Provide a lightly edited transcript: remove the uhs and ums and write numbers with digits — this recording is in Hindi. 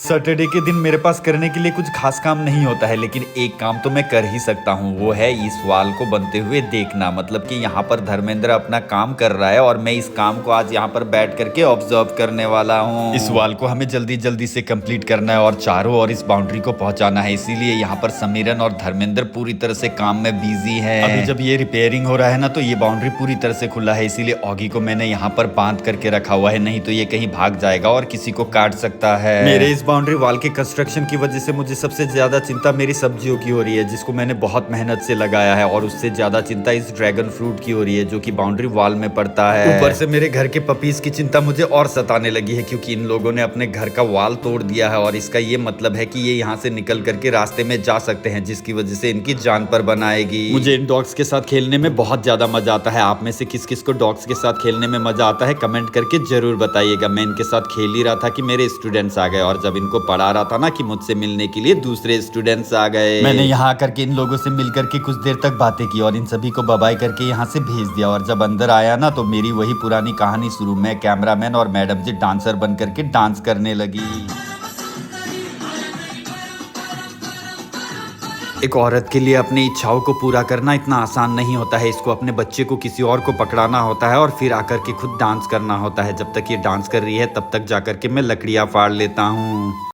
सैटरडे के दिन मेरे पास करने के लिए कुछ खास काम नहीं होता है, लेकिन एक काम तो मैं कर ही सकता हूँ। वो है इस वॉल को बनते हुए देखना। मतलब कि यहाँ पर धर्मेंद्र अपना काम कर रहा है और मैं इस काम को आज यहाँ पर बैठ करके ऑब्जर्व करने वाला हूँ। इस वॉल को हमें जल्दी जल्दी से कंप्लीट करना है और चारों ओर इस बाउंड्री को पहुंचाना है। इसीलिए यहाँ पर समीरन और धर्मेंद्र पूरी तरह से काम में बिजी है। अभी जब ये रिपेयरिंग हो रहा है ना, तो ये बाउंड्री पूरी तरह से खुला है। इसीलिए ऑगी को मैंने यहाँ पर बांध करके रखा हुआ है, नहीं तो ये कहीं भाग जाएगा और किसी को काट सकता है। मेरे इस बाउंड्री वॉल के कंस्ट्रक्शन की वजह से मुझे सबसे ज्यादा चिंता मेरी सब्जियों की हो रही है, जिसको मैंने बहुत मेहनत से लगाया है, और उससे ज्यादा चिंता इस ड्रैगन फ्रूट की हो रही है जो कि बाउंड्री वॉल में पड़ता है। ऊपर से मेरे घर के पपीज की चिंता मुझे और सताने लगी है, क्योंकि इन लोगों ने अपने घर का वॉल तोड़ दिया है और इसका ये मतलब है कि ये यहाँ से निकल करके रास्ते में जा सकते हैं, जिसकी वजह से इनकी जान पर बनाएगी। मुझे इन डॉग्स के साथ खेलने में बहुत ज्यादा मजा आता है। आप में से किस किस को डॉग्स के साथ खेलने में मजा आता है, कमेंट करके जरूर बताइएगा। मैं इनके साथ खेल ही रहा था कि मेरे स्टूडेंट्स आ गए, और जब इनको पढ़ा रहा था ना कि मुझसे मिलने के लिए दूसरे स्टूडेंट्स आ गए। मैंने यहाँ करके इन लोगों से मिल करके कुछ देर तक बातें की और इन सभी को बाय करके यहाँ से भेज दिया। और जब अंदर आया ना, तो मेरी वही पुरानी कहानी शुरू। मैं कैमरामैन और मैडम जी डांसर बन करके डांस करने लगी। एक औरत के लिए अपनी इच्छाओं को पूरा करना इतना आसान नहीं होता है। इसको अपने बच्चे को किसी और को पकड़ाना होता है और फिर आकर के खुद डांस करना होता है। जब तक ये डांस कर रही है तब तक जाकर के मैं लकड़ियां फाड़ लेता हूँ।